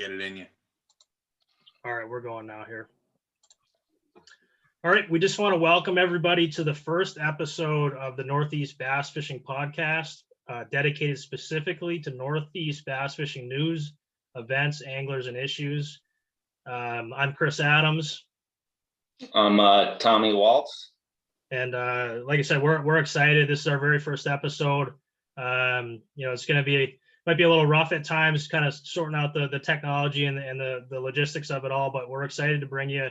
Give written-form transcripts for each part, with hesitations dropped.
Get it in you. All right, we're going now here. All right, we just want to welcome everybody to the first episode of the Northeast Bass Fishing Podcast, dedicated specifically to Northeast bass fishing news, events, anglers, and issues. I'm Chris Adams. I'm Tommy Waltz. And like I said, we're excited. This is our very first episode. It's going to might be a little rough at times, kind of sorting out the technology and the logistics of it all, but we're excited to bring you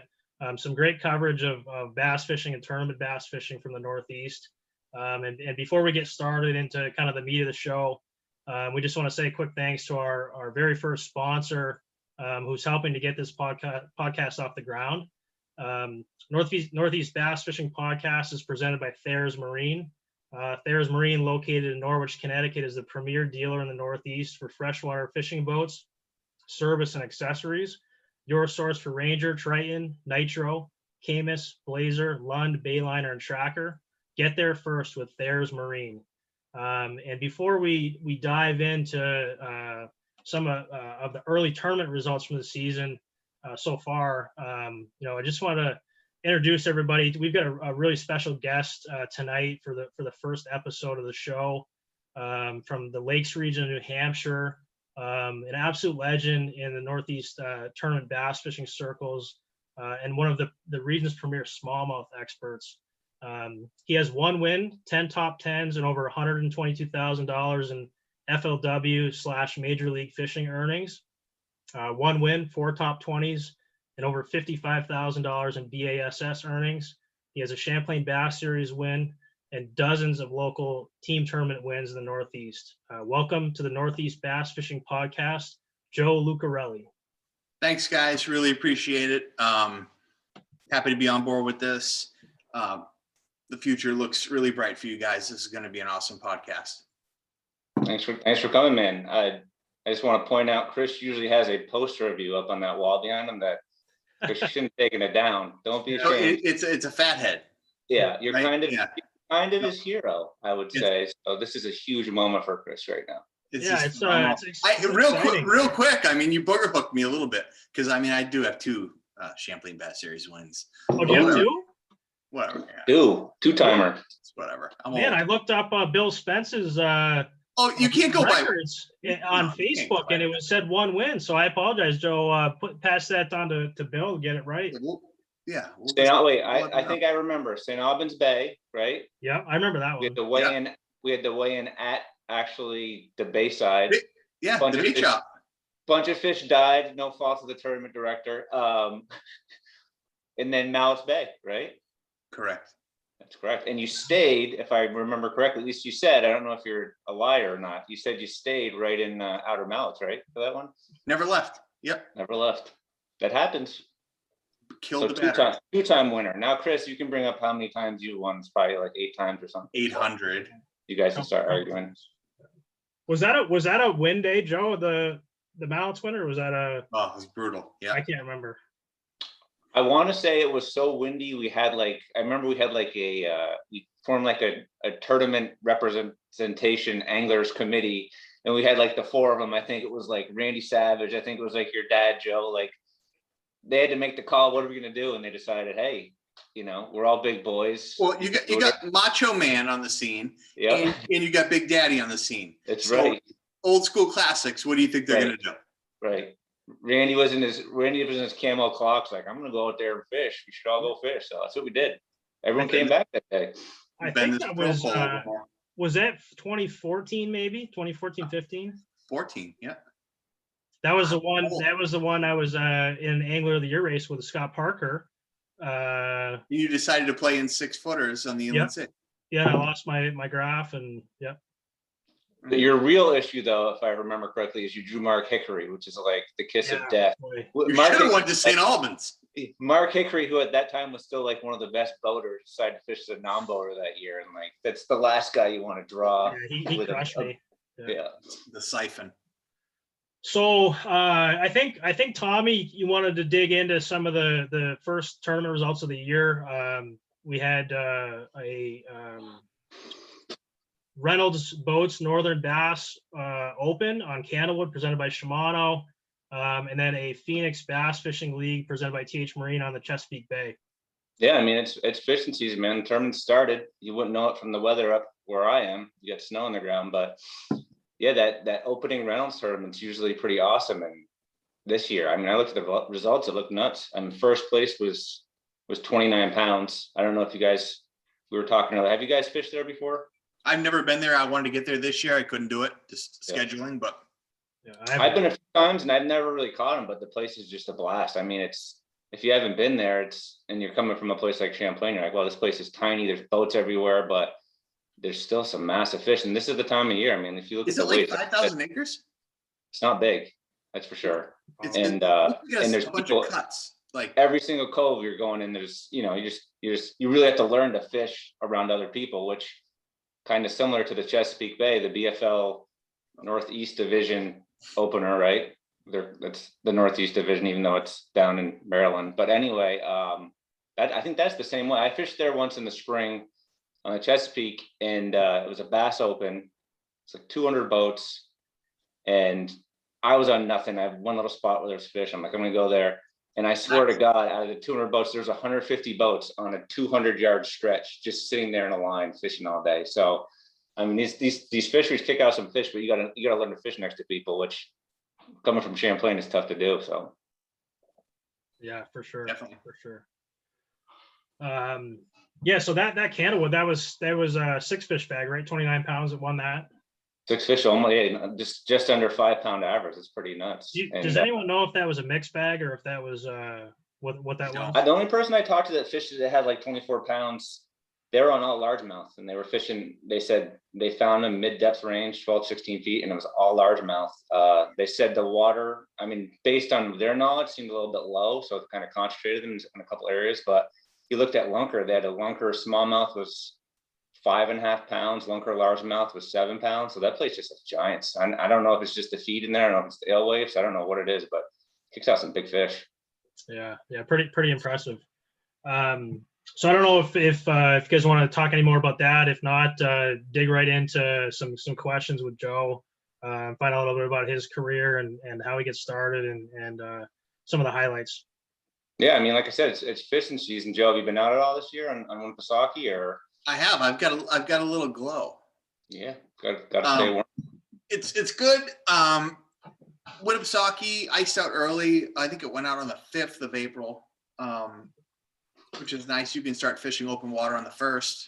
some great coverage of bass fishing and tournament bass fishing from the Northeast. And before we get started into kind of the meat of the show, we just want to say a quick thanks to our very first sponsor, who's helping to get this podcast off the ground. Northeast Bass Fishing Podcast is presented by Thayer's Marine. Thayer's Marine, located in Norwich, Connecticut, is the premier dealer in the Northeast for freshwater fishing boats, service, and accessories. Your source for Ranger, Triton, Nitro, Camus, Blazer, Lund, Bayliner, and Tracker. Get there first with Thayer's Marine. And before we dive into some of the early tournament results from the season so far, I just want to introduce everybody. We've got a really special guest tonight for the first episode of the show, from the Lakes region of New Hampshire, an absolute legend in the Northeast tournament bass fishing circles, and one of the region's premier smallmouth experts. He has one win, 10 top tens, and over $122,000 in FLW/Major League Fishing earnings. One win, 4 top 20s, and over $55,000 in BASS earnings. He has a Champlain Bass Series win and dozens of local team tournament wins in the Northeast. Welcome to the Northeast Bass Fishing Podcast, Joe Lucarelli. Thanks, guys. Really appreciate it. Happy to be on board with this. The future looks really bright for you guys. This is going to be an awesome podcast. Thanks for coming, man. I just want to point out, Chris usually has a poster of you up on that wall behind him that Chris shouldn't have taken it down. Don't be ashamed. It's a fathead. Yeah, you're right? kind of his hero, I would say. So this is a huge moment for Chris right now. Real quick. I mean, you booger hooked me a little bit because I do have 2 Champlain Bass Series wins. Oh, do you have 2? Whatever. Yeah. Two-timer. Whatever. I looked up Bill Spence's you can't go records on Facebook, and it said 1 win. So I apologize, Joe. Pass that on to Bill to get it right. I think I remember St. Albans Bay, right? Yeah, I remember that one. We had to weigh in at actually the Bayside. Yeah, the beach shop. Bunch of fish died, no fault of the tournament director. And then Malice Bay, right? Correct. That's correct. And you stayed, if I remember correctly, at least you said, I don't know if you're a liar or not, you said you stayed right in Outer Malice, right? For that one? Never left. Yep. Never left. That happens. Killed the battery. Two-time winner. Now, Chris, you can bring up how many times you won. It's probably like 8 times or something. 800. You guys can start arguing. Was that a win day, Joe? The Malice winner, or was that a? Oh, it was brutal. Yeah. I can't remember. I want to say it was so windy. We formed like a tournament representation anglers committee, and we had like the 4 of them. I think it was like Randy Savage. I think it was like your dad, Joe. Like they had to make the call. What are we going to do? And they decided, hey, we're all big boys. Well, you got Macho Man on the scene, yeah, and you got Big Daddy on the scene. That's right. Old school classics. What do you think they're going to do? Right. Randy was in his camo clocks. Like, I'm going to go out there and fish. We should all go fish. So that's what we did. Everyone came back that day. I think that was that 2014, maybe 2014, 15, 14. Yeah. That was the one. That was the one I was in Angler of the Year race with Scott Parker. You decided to play in 6-footers on the inland 6. Yeah, I lost my graph, and yeah. Your real issue, though, if I remember correctly, is you drew Mark Hickory, which is like the kiss of death. You should have went to St. Albans. Mark Hickory, who at that time was still like one of the best boaters, decided to fish as a non-boater that year, and like that's the last guy you want to draw. Yeah, he crushed me. Yeah, the siphon. So I think Tommy, you wanted to dig into some of the first tournament results of the year. We had a Reynolds Boats Northern Bass Open on Candlewood, presented by Shimano. and then a Phoenix Bass Fishing League presented by TH Marine on the Chesapeake Bay. Yeah, I mean, it's fishing season, man. The tournament started. You wouldn't know it from the weather up where I am. You got snow on the ground, but yeah, that opening Reynolds tournament's usually pretty awesome. And this year, I mean, I looked at the results, it looked nuts. I mean, first place was 29 pounds. I don't know if you guys, we were talking about, have you guys fished there before? I've never been there. I wanted to get there this year. I couldn't do it, just Yeah. scheduling, but Yeah, I've been a few times and I've never really caught them, but the place is just a blast. I mean, if you haven't been there, and you're coming from a place like Champlain, you're like, well, this place is tiny. There's boats everywhere, but there's still some massive fish. And this is the time of year. I mean, if you look is at it the like weight, 5,000 acres? it's not big. That's for sure. It's, And there's a bunch people, of cuts. Like every single cove you're going in, there's, you really have to learn to fish around other people, which kind of similar to the Chesapeake Bay, the BFL Northeast Division opener, right? That's the Northeast Division, even though it's down in Maryland. But anyway, I think that's the same way. I fished there once in the spring on the Chesapeake, and it was a bass open. It's like 200 boats, and I was on nothing. I have one little spot where there's fish. I'm like, I'm gonna go there. And I swear to God, out of the 200 boats, there's 150 boats on a 200-yard stretch, just sitting there in a line fishing all day. So, I mean, these fisheries kick out some fish, but you gotta learn to fish next to people, which coming from Champlain is tough to do. So, yeah, for sure, Definitely. for sure. Yeah, so that Canadawood, that was a 6-fish bag, right? 29 pounds. It won that. 6 fish, only just under 5 pound average. It's pretty nuts. Does anyone know if that was a mixed bag or if that was what that No. was? The only person I talked to that fished it had like 24 pounds. They were on all largemouth, and they were fishing. They said they found them mid-depth range, 12, 16 feet, and it was all largemouth. They said the water, I mean, based on their knowledge, seemed a little bit low, so it kind of concentrated them in a couple areas. But you looked at lunker, they had a lunker smallmouth was 5.5 pounds, lunker largemouth was 7 pounds. So that place just has giants. I don't know if it's just the feed in there. I don't know if it's the alewaves. I don't know what it is, but it kicks out some big fish. Yeah, pretty impressive. So I don't know if you guys want to talk any more about that. If not, dig right into some questions with Joe, find out a little bit about his career and how he gets started and some of the highlights. Yeah, I mean, like I said, it's fishing season. Joe, have you been out at all this year on Winnipesaukee or? I have. I've got a little glow. Yeah, got to stay warm. It's good. Winnipesaukee iced out early. I think it went out on the 5th of April, which is nice. You can start fishing open water on the 1st.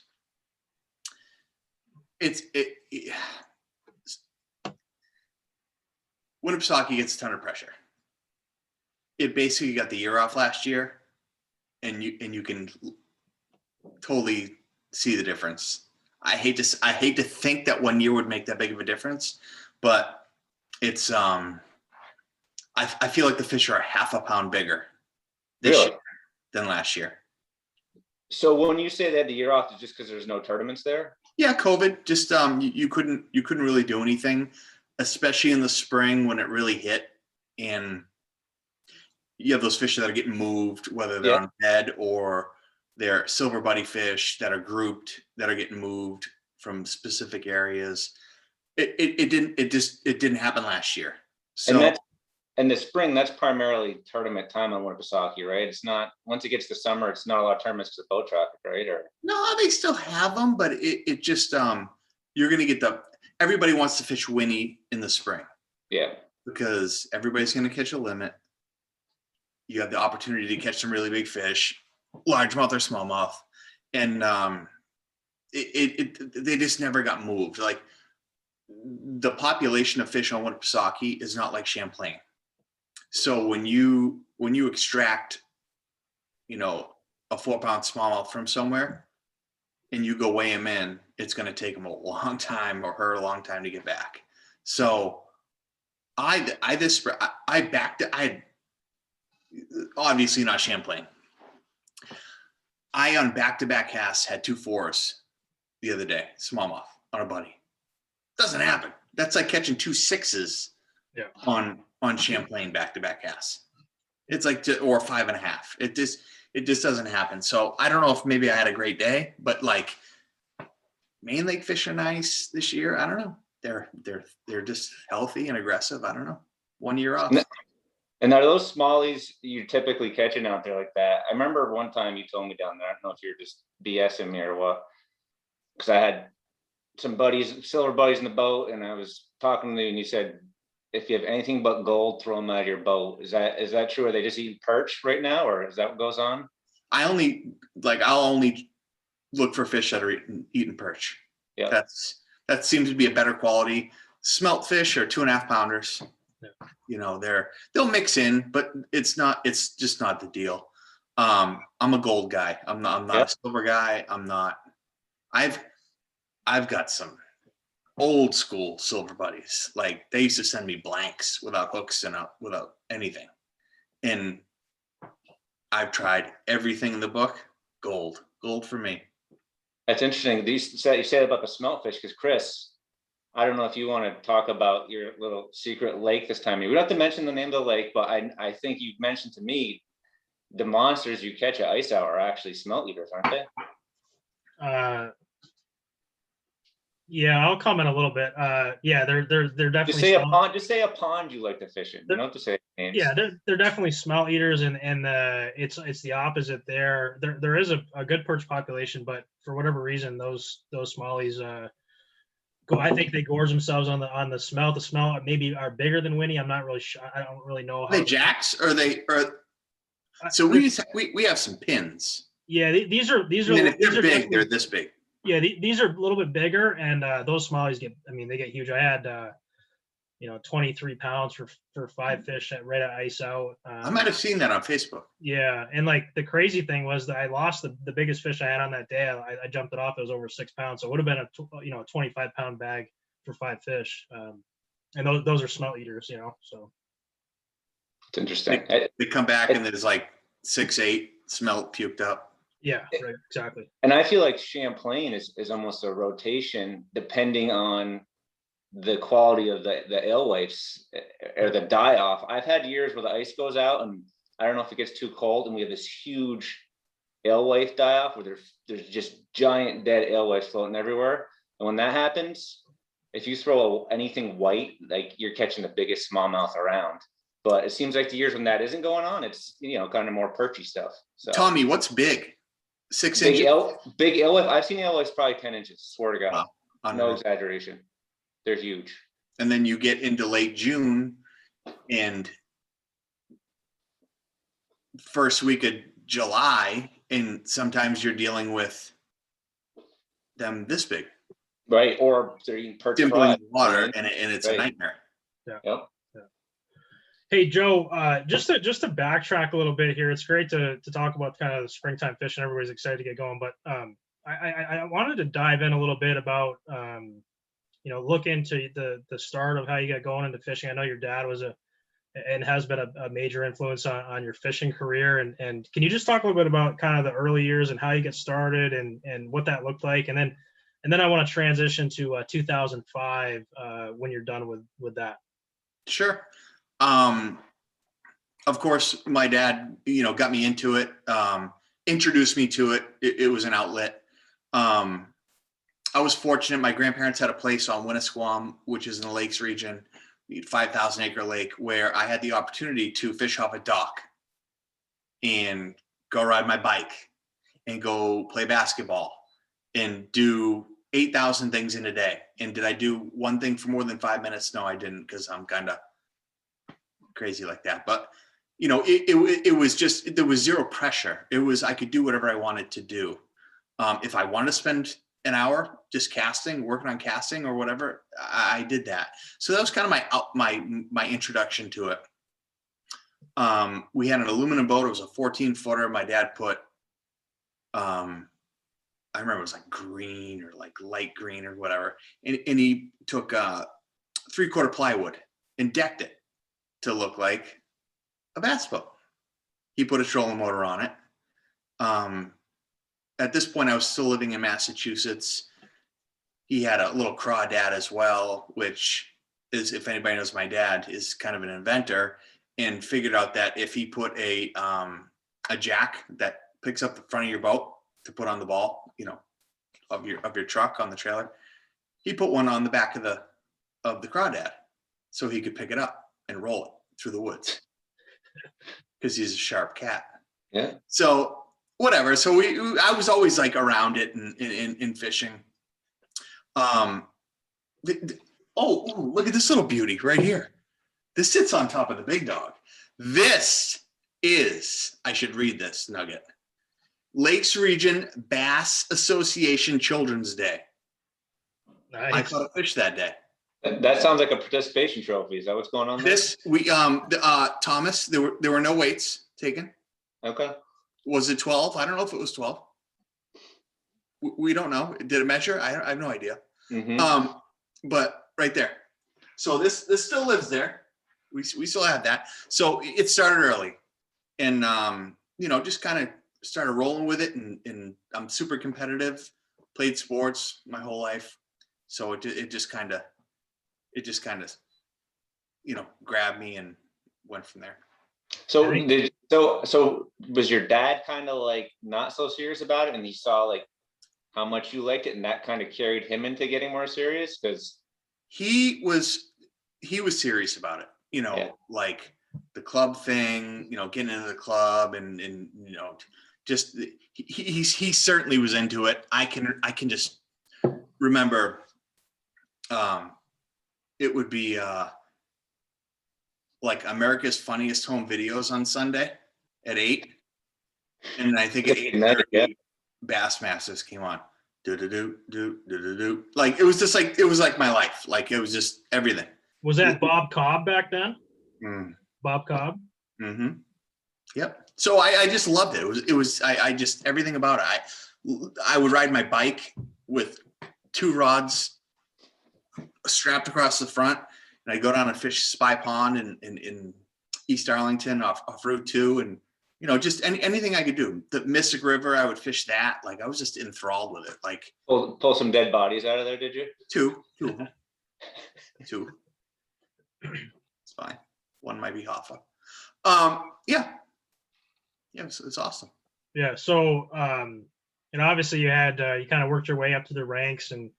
Winnipesaukee gets a ton of pressure. It basically got the year off last year, and you can totally see the difference. I hate to think that 1 year would make that big of a difference, but it's I feel like the fish are 1/2 pound bigger this year than last year. So when you say they had the year off, it's just because there's no tournaments there? Yeah, COVID. Just you couldn't really do anything, especially in the spring when it really hit, and you have those fish that are getting moved, whether they're on bed or they're silver buddy fish that are grouped that are getting moved from specific areas. It didn't happen last year. So and the spring, that's primarily tournament time on Winnipesaukee, right? It's not, once it gets to summer, it's not a lot of tournaments because of boat traffic, right? Or no, they still have them, but it just you're gonna get everybody wants to fish Winnie in the spring. Yeah, because everybody's gonna catch a limit. You have the opportunity to catch some really big fish, largemouth or smallmouth, and they just never got moved. Like the population of fish on Winnipesaukee is not like Champlain. So when you extract, a 4-pound smallmouth from somewhere, and you go weigh him in, it's going to take him a long time or her a long time to get back. So I obviously not Champlain. I on back-to-back casts had 2 4s the other day, smallmouth on a buddy. Doesn't happen. That's like catching 2 6s on Champlain back-to-back casts. It's like or 5.5. It just doesn't happen. So I don't know if maybe I had a great day, but like Main Lake fish are nice this year. I don't know. They're just healthy and aggressive. I don't know. 1 year off. And are those smallies you're typically catching out there like that? I remember one time you told me down there, I don't know if you're just BSing me or what, because I had some buddies, silver buddies in the boat, and I was talking to you and you said, if you have anything but gold, throw them out of your boat. Is that true? Are they just eating perch right now, or is that what goes on? I'll only look for fish that are eating perch. Yeah. That seems to be a better quality. Smelt fish are 2.5 pounders. Yeah. You know, they'll mix in, but it's just not the deal. I'm a gold guy. I'm not Yep. a silver guy. I've got some old school silver buddies. Like they used to send me blanks without hooks and without anything. And I've tried everything in the book. Gold for me. That's interesting. You said about the smelt fish, because Chris, I don't know if you want to talk about your little secret lake this time. We don't have to mention the name of the lake, but I think you mentioned to me the monsters you catch at Ice Out are actually smelt eaters, aren't they? Yeah, I'll comment a little bit. Yeah, they're definitely Just say a pond. Just say a pond you like to fish in. You don't have to say names. Yeah, they're definitely smelt eaters, and it's the opposite there. There is a good perch population, but for whatever reason, those smallies I think they gorge themselves on the smelt. The smelt maybe are bigger than Winnie. I'm not really sure. I don't really know. Are they jacks or so we have some pins. Yeah, these are. And if they're big, they're this big. Yeah, these are a little bit bigger, and those smallies they get huge. I had 23 pounds for 5 fish right at Ice Out. I might have seen that on Facebook. Yeah, and like the crazy thing was that I lost the biggest fish I had on that day. I jumped it off. It was over 6 pounds, so it would have been a 25-pound bag for 5 fish. And those are smelt eaters, so. It's interesting. They come back and there's like 6, 8 smelt puked up. Yeah, right, exactly. And I feel like Champlain is almost a rotation depending on the quality of the alewives or the die off. I've had years where the ice goes out and I don't know if it gets too cold and we have this huge alewife die off where there's just giant dead alewives floating everywhere. And when that happens, if you throw anything white, like you're catching the biggest smallmouth around. But it seems like the years when that isn't going on, it's kind of more perchy stuff. So Tommy, what's big? 6 big inches? Big alewife. I've seen alewives probably 10 inches. Swear to God. Wow. No exaggeration. They're huge. And then you get into late June and first week of July, and sometimes you're dealing with them this big. Right. Or they're eating perch Dimpling fry. the water, and it's Right. a nightmare. Yeah. Yep. Hey Joe, just to backtrack a little bit here, it's great to talk about kind of the springtime fishing. Everybody's excited to get going, but I wanted to dive in a little bit about look into the start of how you got going into fishing. I know your dad was and has been a major influence on your fishing career, and can you just talk a little bit about kind of the early years and how you get started and what that looked like, and then I want to transition to 2005 when you're done with that. Sure. Of course, my dad, got me into it, introduced me to it. It was an outlet. I was fortunate. My grandparents had a place on Winnisquam, which is in the Lakes region, 5,000 acre lake, where I had the opportunity to fish off a dock and go ride my bike and go play basketball and do 8,000 things in a day. And did I do one thing for more than 5 minutes? No, I didn't, because I'm kind of crazy like that. But it was just, there was zero pressure. I could do whatever I wanted to do. If I wanted to spend an hour just casting, working on casting or whatever, I did that. So that was kind of my introduction to it. We had an aluminum boat. It was a 14-footer. My dad put, I remember it was like green or like light green or whatever. And he took 3/4 plywood and decked it to look like a bass boat. He put a trolling motor on it. At this point, I was still living in Massachusetts. He had a little crawdad as well, which is, if anybody knows my dad, is kind of an inventor, and figured out that if he put a jack that picks up the front of your boat to put on the ball, of your truck on the trailer, he put one on the back of the crawdad so he could pick it up and roll it through the woods. because he's a sharp cat. Yeah. So whatever. So I was always like around it in fishing. Oh, look at this little beauty right here. This sits on top of the big dog. This is, I should read this nugget. Lakes Region Bass Association Children's Day. Nice. I caught a fish that day. That sounds like a participation trophy. Is that what's going on there? Thomas, there were no weights taken. Okay. Was it 12? I don't know if it was 12. We don't know. Did it measure? I have no idea. Mhm. But right there. So this still lives there. We still have that. So it started early, and just kind of started rolling with it. And I'm super competitive. Played sports my whole life, so it just kind of grabbed me and went from there. So was your dad kind of like not so serious about it, and he saw like how much you liked it, and that kind of carried him into getting more serious? Because he was serious about it, Yeah. like the club thing, getting into the club and just he certainly was into it. I can just remember it would be like America's Funniest Home Videos on Sunday at 8, and I think at 8:30 Yeah. Bassmasters came on. Do. Like it was just like it was like my life. Like it was just everything. Was that Bob Cobb back then? Mm. Bob Cobb? Mm-hmm. Yep. So I just loved it. It was I just everything about it. I would ride my bike with 2 rods strapped across the front, and I'd go down and fish Spy Pond in East Arlington off Route 2, and just anything I could do. The Mystic River, I would fish that. Like I was just enthralled with it. Like Pull some dead bodies out of there, did you? two of them. 2. It's fine. One might be Hoffa. Yeah, it's awesome. Yeah. So, and obviously you had, you kind of worked your way up to the ranks, and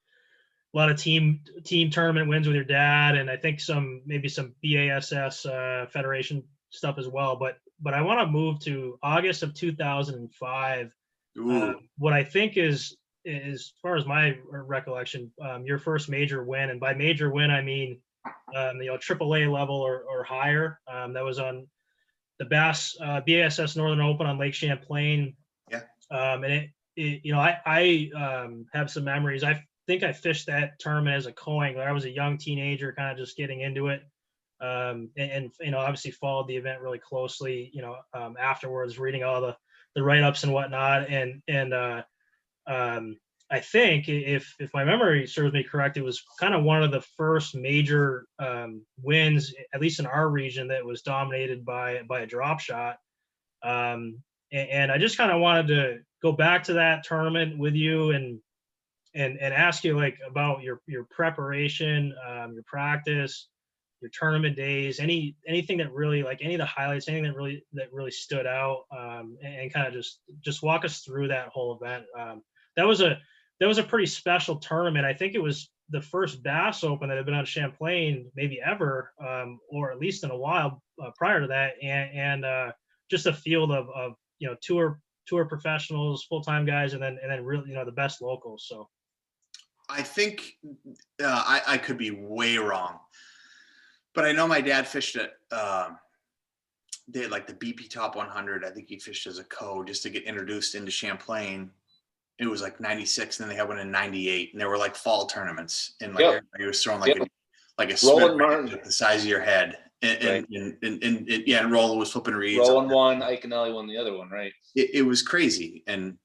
a lot of team tournament wins with your dad. And I think maybe some BASS Federation stuff as well. But I want to move to August of 2005. What I think is as far as my recollection, your first major win, and by major win, I mean, AAA level or higher. That was on the BASS Northern Open on Lake Champlain. Yeah. And I have some memories. I think I fished that tournament as a coin. I was a young teenager, kind of just getting into it. And obviously followed the event really closely, afterwards, reading all the write-ups and whatnot. And I think if my memory serves me correct, it was kind of one of the first major wins, at least in our region, that was dominated by a drop shot. And I just kind of wanted to go back to that tournament with you and ask you like about your preparation, your practice, your tournament days, anything that really, like any of the highlights, anything that really stood out, and kind of just walk us through that whole event. That was a pretty special tournament. I think it was the first Bass Open that had been on Champlain maybe ever, or at least in a while prior to that, and just a field of tour professionals, full-time guys, and then really the best locals. So I think I could be way wrong, but I know my dad fished it. They had like the BP Top 100. I think he fished as a co just to get introduced into Champlain. It was like 96, and then they had one in 98, and they were like fall tournaments. And like everybody was throwing like a Smith the size of your head. And Roland was flipping reeds. Roland won, Iconelli won the other one, right? It was crazy. And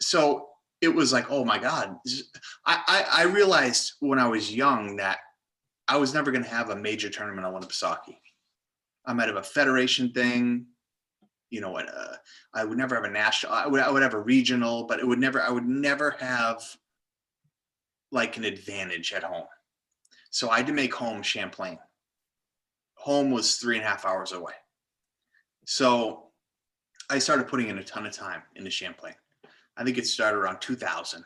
so it was like, oh my God. I realized when I was young that I was never going to have a major tournament on Winnipesaukee. I might have a federation thing. I would never have a national. I would have a regional, but I would never have like an advantage at home. So I had to make home Champlain. Home was 3.5 hours away. So I started putting in a ton of time into Champlain. I think it started around 2000,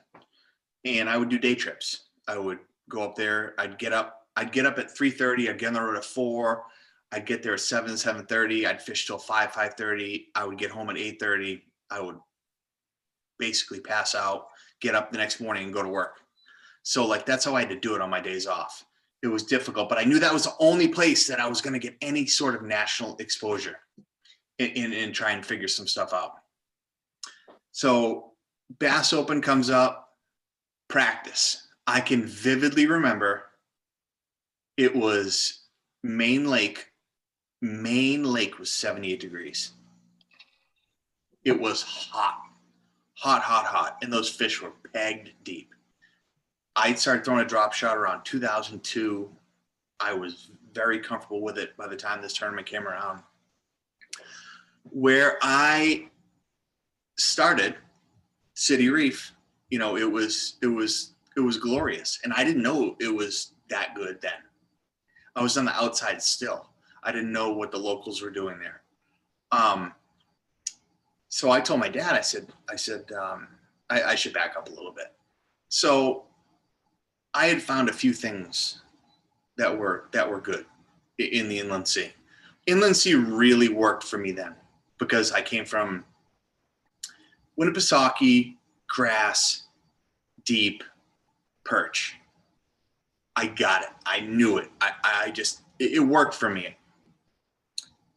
and I would do day trips. I would go up there. I'd get up at 3:30. I'd get on the road at 4. I'd get there at 7:30. I'd fish till 5:30. I would get home at 8:30. I would basically pass out, get up the next morning and go to work. So like, that's how I had to do it on my days off. It was difficult, but I knew that was the only place that I was going to get any sort of national exposure and try and figure some stuff out. So Bass Open comes up, practice. I can vividly remember it was Main Lake. Main Lake was 78 degrees. It was hot, hot, hot, hot. And those fish were pegged deep. I started throwing a drop shot around 2002. I was very comfortable with it by the time this tournament came around. Where I started, City Reef, you know, it was glorious. And I didn't know it was that good then. I was on the outside still. I didn't know what the locals were doing there. So I told my dad, I said, I should back up a little bit. So I had found a few things that were good in the Inland Sea. Inland Sea really worked for me then because I came from Winnipesaukee, grass, deep, perch. I got it. I knew it. It worked for me.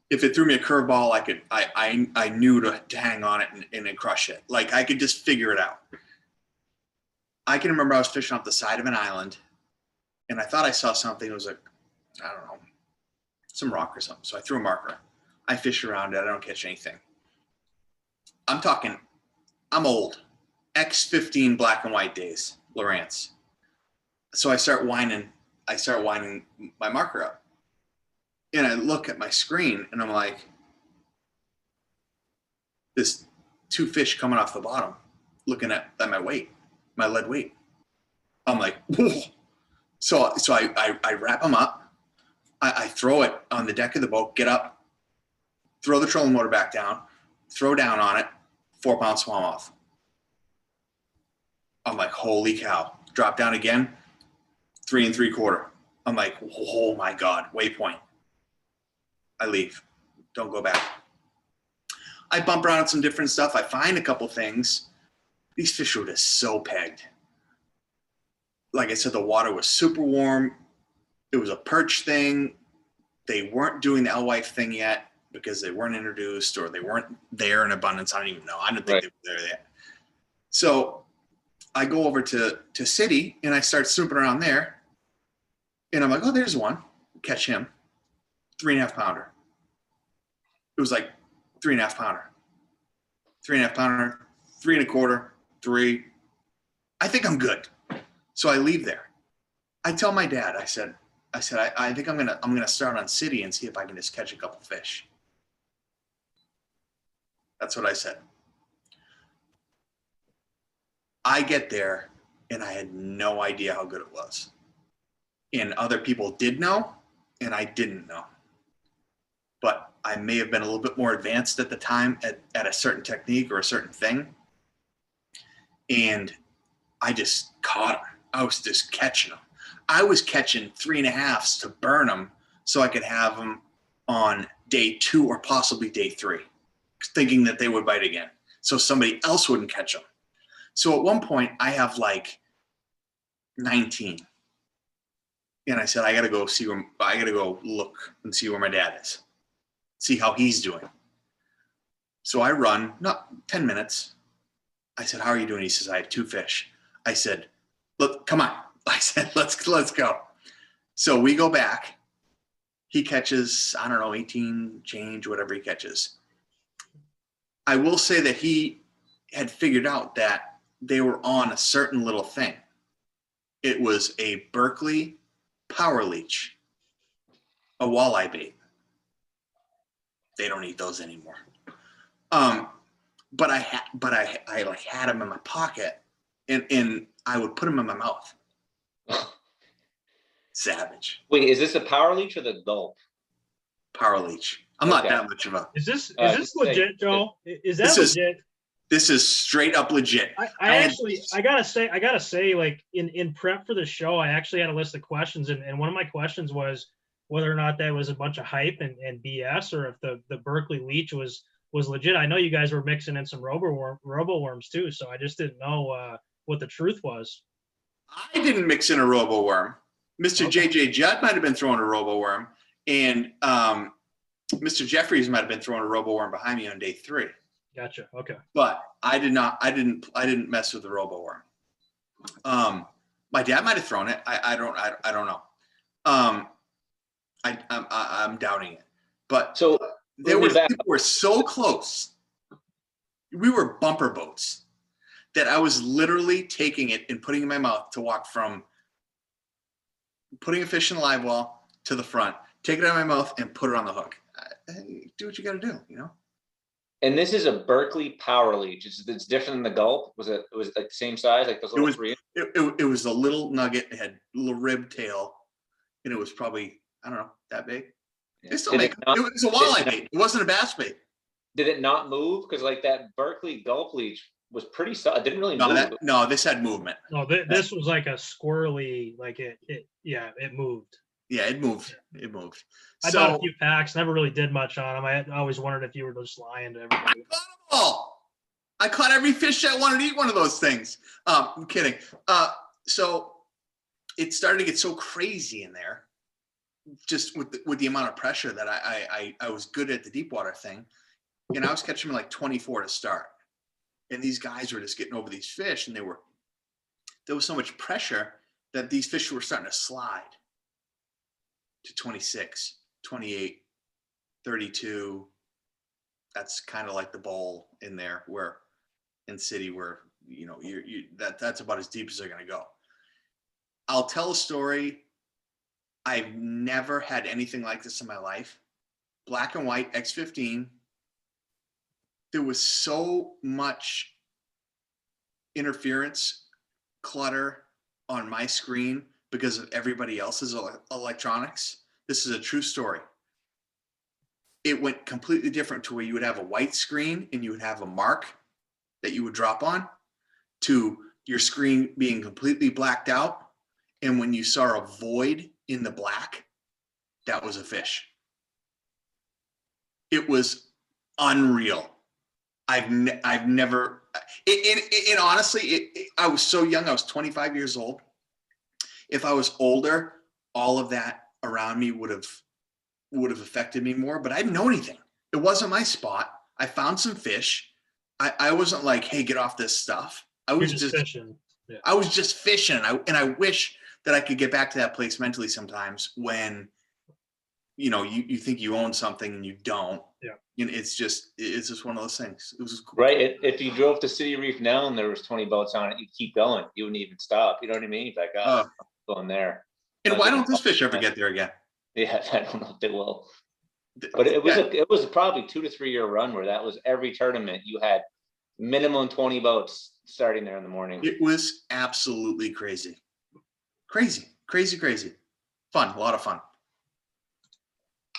If it threw me a curveball, I knew to hang on it and then crush it. Like I could just figure it out. I can remember I was fishing off the side of an island and I thought I saw something. It was like, I don't know, some rock or something. So I threw a marker. I fish around it. I don't catch anything. I'm talking, I'm old. X15 black and white days, Lowrance. So I start winding my marker up. And I look at my screen and I'm like, this 2 fish coming off the bottom, looking at my weight, my lead weight. I'm like, whoa. So I wrap them up. I throw it on the deck of the boat, get up, throw the trolling motor back down, throw down on it, 4-pound smallmouth. I'm like, holy cow. Drop down again, 3 3/4. I'm like, oh my God, waypoint. I leave, don't go back. I bump around some different stuff. I find a couple things. These fish were just so pegged. Like I said, the water was super warm. It was a perch thing. They weren't doing the alewife thing yet because they weren't introduced or they weren't there in abundance. I don't even know. I don't think they were there yet. So I go over to City and I start snooping around there. And I'm like, oh, there's one. Catch him. 3.5 pounder. It was like 3.5 pounder. 3.5 pounder, 3 1/4, 3. I think I'm good. So I leave there. I tell my dad, I said, I think I'm gonna start on City and see if I can just catch a couple fish. That's what I said. I get there and I had no idea how good it was. And other people did know, and I didn't know. But I may have been a little bit more advanced at the time at a certain technique or a certain thing. And I just caught them. I was just catching them. I was catching 3.5s to burn them so I could have them on day 2 or possibly day 3, thinking that they would bite again. So somebody else wouldn't catch them. So at one point I have like 19. And I said, I got to go look and see where my dad is, see how he's doing. So I run, not 10 minutes. I said, how are you doing? He says, I have 2 fish. I said, look, come on. I said, let's go. So we go back. He catches, I don't know, 18 change, whatever he catches. I will say that he had figured out that they were on a certain little thing. It was a Berkeley power leech, a walleye bait. They don't eat those anymore. But I had them in my pocket, and I would put them in my mouth. Savage. Wait, is this a power leech or the gulp? Power leach. I'm not that much of a. Is this legit, Joe? Is that legit? This is straight up legit. I gotta say, like in prep for the show, I actually had a list of questions, and one of my questions was whether or not that was a bunch of hype and BS, or if the Berkeley leech was legit. I know you guys were mixing in some robo worms too, so I just didn't know what the truth was. I didn't mix in a robo worm. Mr. Okay. JJ Judd might have been throwing a robo worm, and Mr. Jeffries might have been throwing a robo worm behind me on day 3. Gotcha. Okay. But I did not. I didn't mess with the robo worm. My dad might have thrown it. I don't know. I'm doubting it. But So people were so close. We were bumper boats that I was literally taking it and putting it in my mouth to walk from putting a fish in the live well to the front, take it out of my mouth and put it on the hook. Do what you got to do, you know? And this is a Berkeley power leech. It's different than the gulp. Was it like the same size, like those little 3? It was a little nugget. It had a little rib tail, and it was probably, I don't know, that big. They still make it. It was a walleye bait. It wasn't a bass bait. Did it not move? Because like that Berkeley gulp leech was pretty solid. It didn't really move. No, this had movement. No, this was like a squirrely, like it moved. Yeah, it moved. It moved. I bought a few packs, never really did much on them. I always wondered if you were just lying to everybody. I caught them all. I caught every fish that wanted to eat one of those things. I'm kidding. So it started to get so crazy in there, just with the amount of pressure that I was good at the deep water thing. And I was catching them like 24 to start. And these guys were just getting over these fish, and there was so much pressure that these fish were starting to slide to 26, 28, 32. That's kind of like the bowl in there where in city where, you know, that's about as deep as they're going to go. I'll tell a story. I've never had anything like this in my life. Black and white X15. There was so much interference, clutter on my screen because of everybody else's electronics. This is a true story. It went completely different to where you would have a white screen and you would have a mark that you would drop on, to your screen being completely blacked out. And when you saw a void in the black, that was a fish. It was unreal. I've never, and honestly, I was so young. I was 25 years old. If I was older, all of that around me would have affected me more, but I didn't know anything. It wasn't my spot. I found some fish. I wasn't like, hey, get off this stuff. I was just fishing. Yeah. I was just fishing. And I wish that I could get back to that place mentally sometimes when, you know, you think you own something and you don't. Yeah. You know, it's just one of those things. It was cool. Right. If you drove to City Reef now and there was 20 boats on it, you'd keep going. You wouldn't even stop. You know what I mean? You'd be like, I'm going there. And why don't those fish ever get there again? Yeah, I don't know if they will. But it was probably 2 to 3 year run where that was every tournament. You had minimum 20 boats starting there in the morning. It was absolutely crazy. Crazy. Fun, a lot of fun.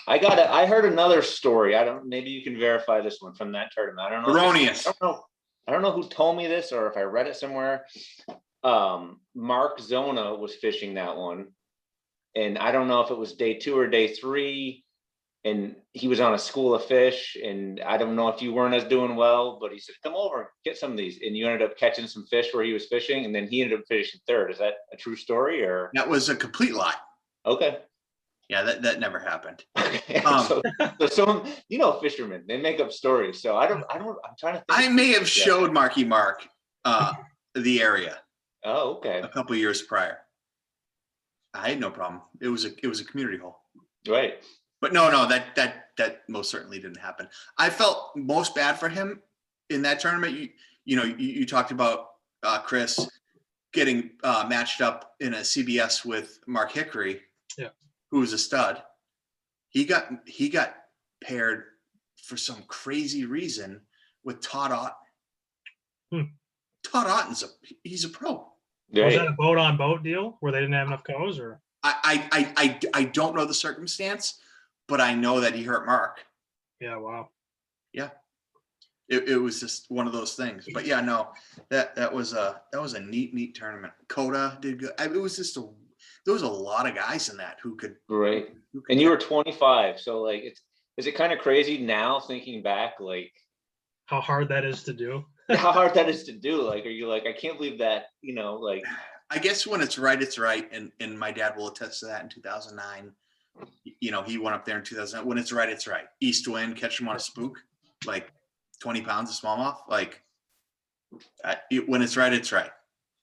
I heard another story. Maybe you can verify this one from that tournament. I don't know. Erroneous. I don't know who told me this or if I read it somewhere. Mark Zona was fishing that one. And I don't know if it was day 2 or day 3. And he was on a school of fish. And I don't know if you weren't as doing well, but he said, come over, get some of these. And you ended up catching some fish where he was fishing. And then he ended up finishing 3rd. Is that a true story or? That was a complete lie. Okay. Yeah, that never happened. So some, you know, fishermen, they make up stories. So I'm trying to think. I may have showed Marky Mark the area. Oh, okay. A couple of years prior. I had no problem. It was a community hole. Right. But no, that most certainly didn't happen. I felt most bad for him in that tournament. You talked about Chris getting matched up in a CBS with Mark Hickory. Yeah. Who was a stud. He got paired for some crazy reason with Todd Otten. Todd Otten's he's a pro. Right. Was that a boat on boat deal where they didn't have enough cows, or? I don't know the circumstance, but I know that he hurt Mark. Yeah. Wow. Yeah. It was just one of those things. But yeah, no, that was a neat tournament. Coda did good. It was just there was a lot of guys in that who could. Right. Who could And you get- were 25, so like, is it kind of crazy now thinking back, like How hard that is to do. how hard that is to do? Like, are you like, I can't believe that, like, I guess when it's right, it's right. And my dad will attest to that in 2009. He went up there in 2009. When it's right, it's right. East wind, catch him on a spook, like 20 pounds of smallmouth. Like when it's right, it's right.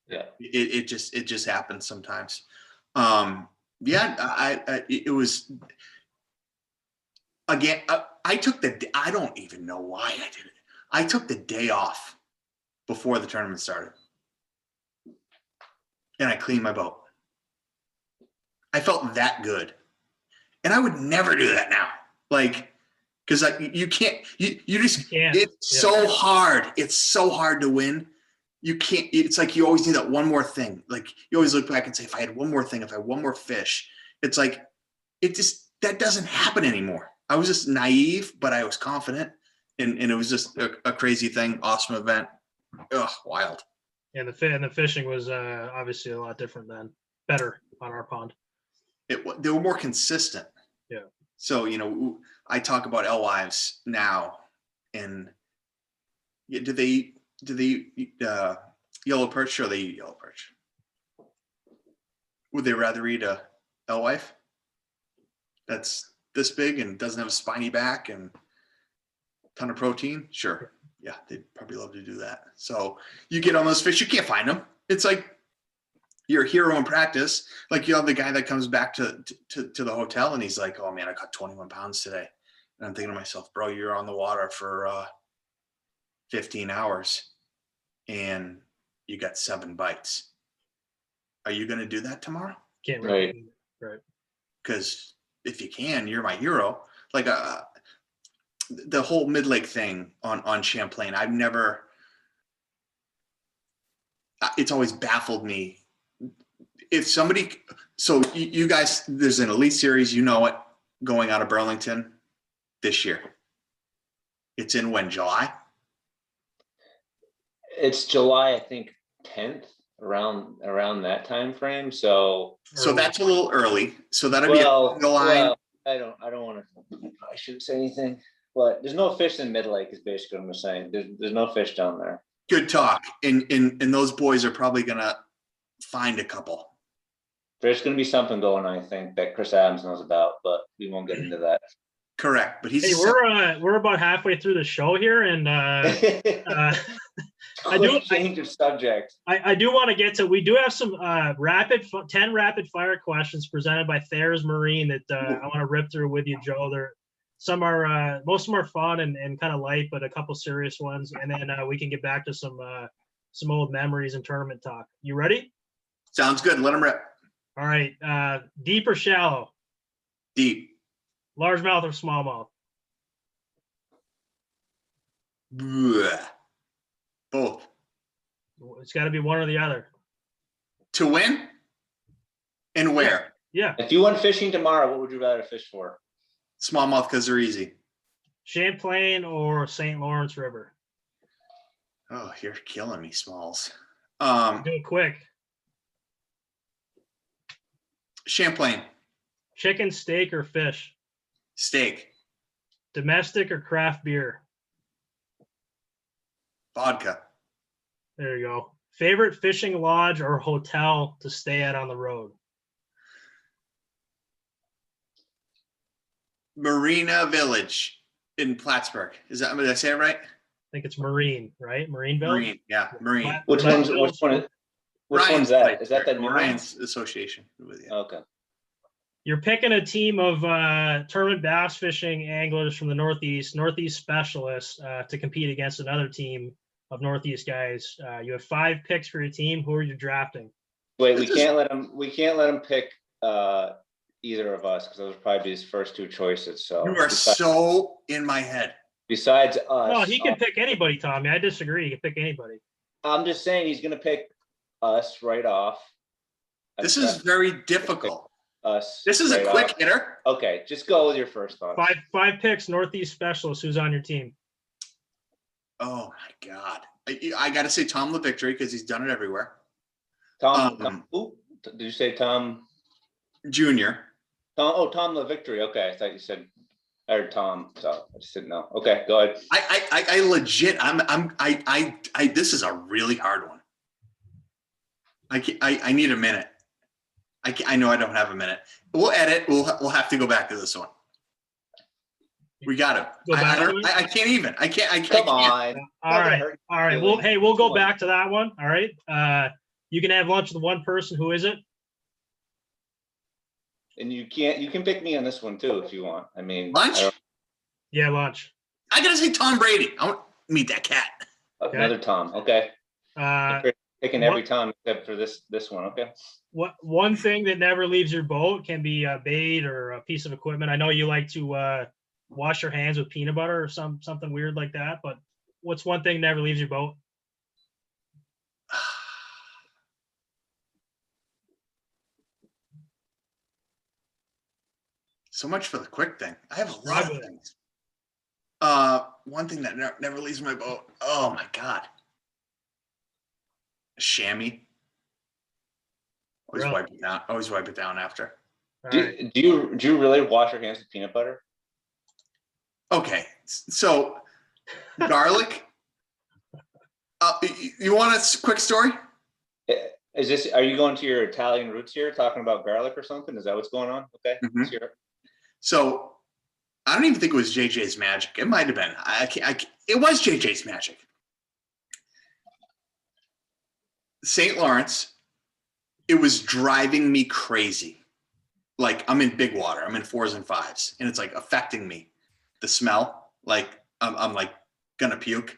yeah. It just happens sometimes. It was, again, I don't even know why I did it. I took the day off before the tournament started. And I cleaned my boat. I felt that good. And I would never do that now. Like, because you can't, you just, can't. it's so hard. It's so hard to win. You can't, it's like you always need that one more thing. Like you always look back and say, if I had one more thing, if I had one more fish, it's like, that doesn't happen anymore. I was just naive, but I was confident. And it was just a crazy thing. Awesome event. Ugh, wild. And the fishing was obviously a lot different then. Better on our pond. They were more consistent. Yeah. So, I talk about alewives now, and do they eat yellow perch, or they eat yellow perch? Would they rather eat a alewife that's this big and doesn't have a spiny back and a ton of protein? Sure. Yeah, they'd probably love to do that. So you get on those fish, you can't find them. It's like you're a hero in practice. Like you have the guy that comes back to the hotel and he's like, oh man, I caught 21 pounds today. And I'm thinking to myself, bro, you're on the water for 15 hours and you got 7 bites. Are you going to do that tomorrow? Can't Right. really. Right. Because if you can, you're my hero. Like the whole mid-lake thing on Champlain, it's always baffled me. If somebody, so you guys, there's an elite series, going out of Burlington this year. It's in when, July? It's July, I think 10th, around that time frame. So that's a little early. So that'll be a line. well, I don't want to. I shouldn't say anything, but there's no fish in Mid Lake. Is basically what I'm saying. There's no fish down there. Good talk. And those boys are probably gonna find a couple. There's going to be something going on, I think, that Chris Adams knows about, but we won't get into that. Correct, but Hey, we're about halfway through the show here, and I do change of subject. I do want to get to. We do have some 10 rapid fire questions presented by Thayer's Marine that I want to rip through with you, Joe. Most of them are fun and kind of light, but a couple serious ones, and then we can get back to some old memories and tournament talk. You ready? Sounds good. Let them rip. All right. Deep or shallow? Deep. Largemouth or smallmouth? Blech. Both. It's got to be one or the other. To win? And where? Yeah. If you went fishing tomorrow, what would you rather fish for? Smallmouth, because they're easy. Champlain or St. Lawrence River? Oh, you're killing me, Smalls. Do it quick. Champlain. Chicken, steak, or fish? Steak. Domestic or craft beer? Vodka. There you go. Favorite fishing lodge or hotel to stay at on the road? Marina Village in Plattsburgh. Did I say it right? I think it's Marine, right? Marineville? Marine. Yeah, Marine. Which one's that? Ryan's Is that the new one? Ryan's association with you. Okay. You're picking a team of tournament bass fishing anglers from the Northeast specialists to compete against another team of Northeast guys. You have 5 picks for your team. Who are you drafting? Wait, we can't let him pick either of us because those would probably be his first 2 choices. So You are so in my head. besides us. Well, he can pick anybody, Tommy. I disagree. He can pick anybody. I'm just saying he's gonna pick us right off. This is very difficult. Us. This is a right quick off. hitter. Okay, just go with your first thought. Five picks, Northeast specialists. Who's on your team? Oh my God. I got to say Tom LaVictory because he's done it everywhere. Tom, who did you say? Tom Junior. Tom the Victory. Okay, I thought you said, or Tom. So I just didn't know. Okay, go ahead. I legit. This is a really hard one. I need a minute. I know I don't have a minute. We'll edit. We'll have to go back to this one. We got to. Go back to it? I can't even. I can't. Come on. All right. All right. We'll go back to that one. All right. You can have lunch with one person. Who is it? And you can pick me on this one too if you want. I mean, Lunch. Yeah, lunch. I gotta say Tom Brady. I want to meet that cat. Another Tom. Okay. Picking every Tom except for this one. Okay. One thing that never leaves your boat can be a bait or a piece of equipment. I know you like to wash your hands with peanut butter or something weird like that, but what's one thing that never leaves your boat? So much for the quick thing. I have a lot of things. One thing that never leaves my boat. Oh my God. A chamois. Always Really? wipe it down. Always wipe it down after. Do you really wash your hands with peanut butter? Okay, so garlic. You want a quick story? Are you going to your Italian roots here, talking about garlic or something? Is that what's going on? Okay. Mm-hmm. So I don't even think it was JJ's Magic. It might have been. It was JJ's Magic. St. Lawrence. It was driving me crazy. Like I'm in big water. I'm in 4s and 5s, and it's like affecting me. The smell, like I'm like gonna puke.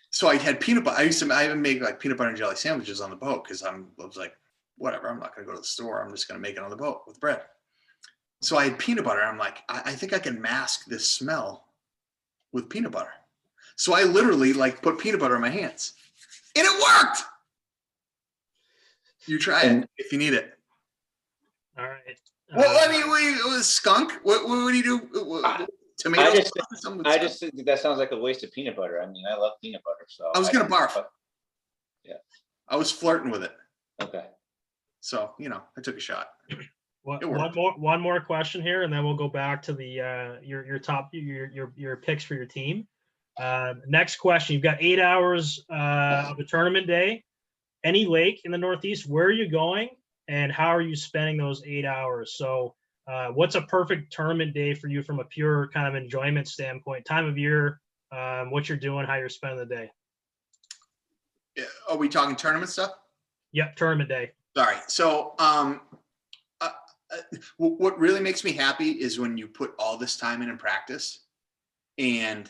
So I had peanut butter. I even make like peanut butter and jelly sandwiches on the boat because I was like, whatever. I'm not gonna go to the store. I'm just gonna make it on the boat with bread. So I had peanut butter. I'm like, I think I can mask this smell with peanut butter. So I literally like put peanut butter in my hands, and it worked. You try it if you need it. All right. Well, I mean, it was skunk. What do you do? Tomatoes? I just think that sounds like a waste of peanut butter. I mean, I love peanut butter, so I was gonna barf. Yeah, I was flirting with it. Okay. So I took a shot. One more question here, and then we'll go back to the your picks for your team. Next question: you've got 8 hours of a tournament day. Any lake in the Northeast? Where are you going, and how are you spending those 8 hours? So, what's a perfect tournament day for you from a pure kind of enjoyment standpoint? Time of year, what you're doing, how you're spending the day. Are we talking tournament stuff? Yep, tournament day. Sorry. So, what really makes me happy is when you put all this time in practice, and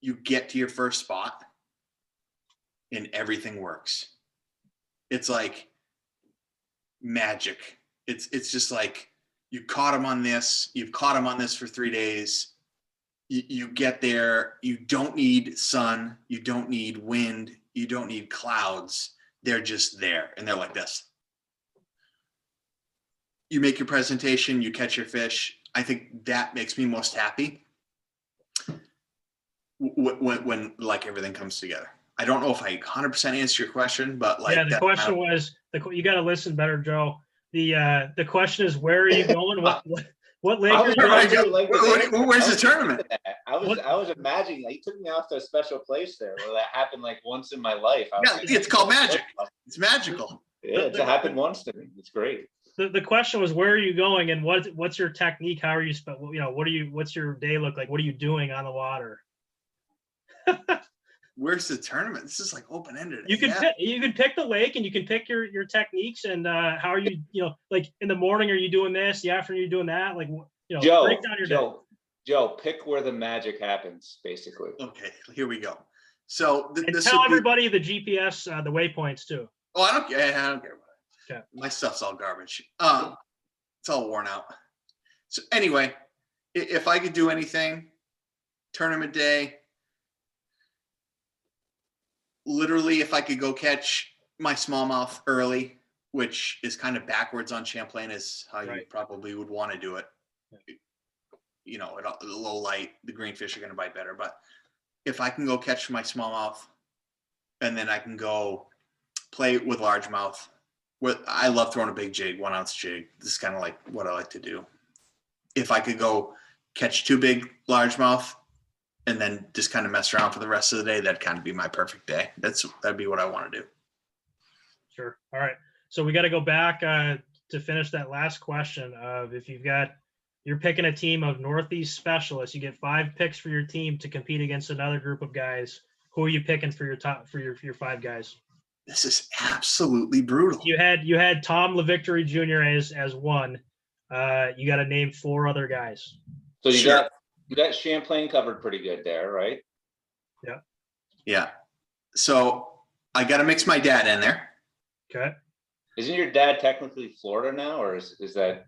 you get to your first spot, and everything works. It's like magic. It's just like you caught him on this. You've caught him on this for 3 days. You get there. You don't need sun. You don't need wind. You don't need clouds. They're just there, and they're like this. You make your presentation. You catch your fish. I think that makes me most happy when like everything comes together. I don't know if I 100% answer your question, but like the question was you got to listen better, Joe. The question is, where are you going? What lake are you going to? Where's the tournament? I was imagining that you took me off to a special place there where that happened like once in my life. It's called magic. It's magical. Yeah, it happened once to me. It's great. The question was, where are you going, and what's your technique? How are you what's your day look like? What are you doing on the water? Where's the tournament? This is like open-ended. You can pick the lake, and you can pick your techniques, and how are you, like in the morning, are you doing this? The afternoon, you're doing that? Like, break down your day. Joe, pick where the magic happens, basically. Okay, here we go. So tell everybody the GPS, the waypoints too. Oh, I don't care about it. Okay. My stuff's all garbage. It's all worn out. So anyway, if I could do anything, tournament day, literally, if I could go catch my smallmouth early, which is kind of backwards on Champlain, is how you probably would want to do it. At low light, the greenfish are going to bite better. But if I can go catch my smallmouth, and then I can go play with largemouth, I love throwing a big jig, 1 ounce jig. This is kind of like what I like to do. If I could go catch 2 big largemouth and then just kind of mess around for the rest of the day, that'd kind of be my perfect day. That'd be what I want to do. Sure. All right. So we got to go back to finish that last question of if you're picking a team of Northeast specialists, you get 5 picks for your team to compete against another group of guys. Who are you picking for your 5 guys? This is absolutely brutal. You had Tom LeVictory Jr. as one. You got to name 4 other guys. So you Sure. got Champlain covered pretty good there, right? Yeah. Yeah. So I got to mix my dad in there. Okay. Isn't your dad technically Florida now, or is that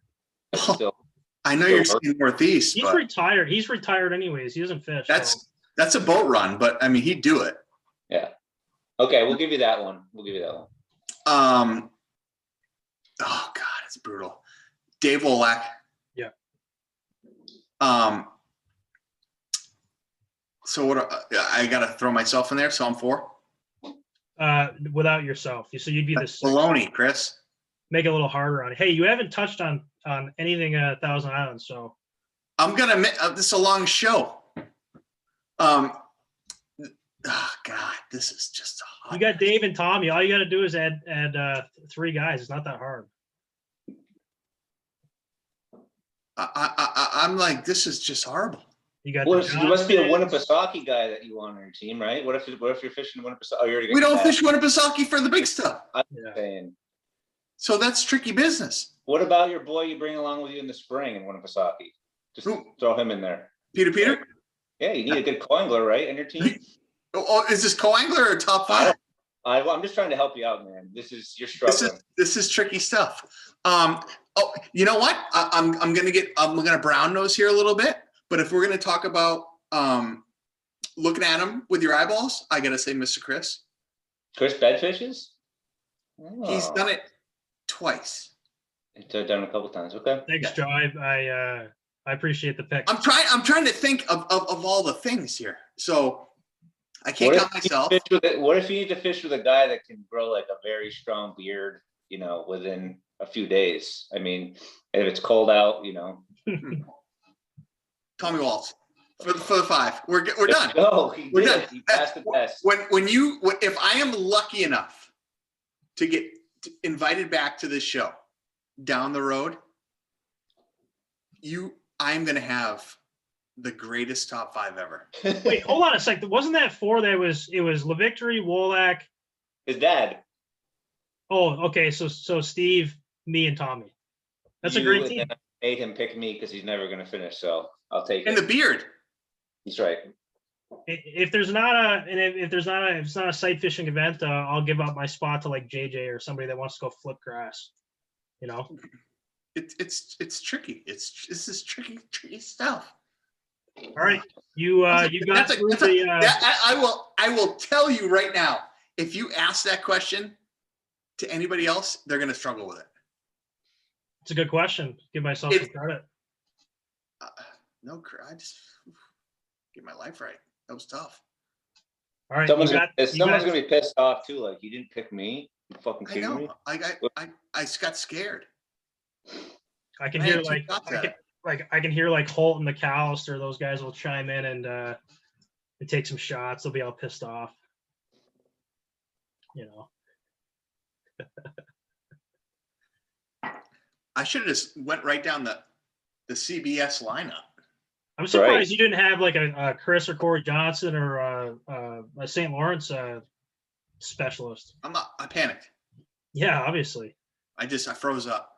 still? I know you're saying Northeast, He's but retired. He's retired anyways. He doesn't fish. So. that's a boat run, but I mean, he'd do it. Yeah. Okay, we'll give you that one. Oh God, it's brutal. Dave Wolak. Yeah. So what? I got to throw myself in there. So I'm 4. Without yourself, so you'd be the 6th. Baloney, Chris. Make it a little harder on it. Hey, you haven't touched on anything Thousand Islands, so I'm gonna. This is a long show. Oh God, this is just. You got Dave and Tommy. All you got to do is add 3 guys. It's not that hard. I'm like, this is just horrible. You got. Well, you must be a Winnipesaukee guy that you want on your team, right? What if you're fishing Winnipesaukee? Oh, you're We don't fish Winnipesaukee for the big stuff. I'm Yeah. saying. So that's tricky business. What about your boy you bring along with you in the spring in Winnipesaukee? Just Who? throw him in there. Peter? Yeah, you need a good co-angler, right, on your team? Oh, is this co-angler or top 5? I'm just trying to help you out, man. You're struggling. This is tricky stuff. Oh, you know what? I'm gonna brown nose here a little bit. But if we're gonna talk about looking at him with your eyeballs, I gotta say, Mr. Chris. Chris bedfishes? He's done it twice. He's done it a couple times. Okay. Thanks, Joe. I appreciate the pick. I'm trying to think of all the things here. So I can't count myself. What if you need to fish with a guy that can grow like a very strong beard, within a few days? I mean, if it's cold out, Tommy Waltz for the 5. We're done. No, We're done. He passed the test. If I am lucky enough to get invited back to this show down the road, I'm gonna have the greatest top 5 ever. Wait, hold on a sec. Wasn't that 4? It was LeVictory, Wolak. His dad. Oh, okay. So Steve, me, and Tommy. That's a great team. I made him pick me because he's never going to finish, so I'll take And it. the beard. He's right. If it's not a sight fishing event, I'll give up my spot to like JJ or somebody that wants to go flip grass. It's tricky. This is tricky stuff. All right, you got through I will tell you right now. If you ask that question to anybody else, they're going to struggle with it. It's a good question. Give myself some credit. No, I just get my life right. That was tough. All right, Someone's gonna be pissed off too. Like, you didn't pick me. You fucking kidding me? I got scared. I can hear I can hear like Holt and McAllister. Those guys will chime in and take some shots. They'll be all pissed off. I should have just went right down the CBS lineup. I'm surprised you didn't have like a Chris or Corey Johnson or a St. Lawrence specialist. I panicked. Yeah, obviously. I froze up.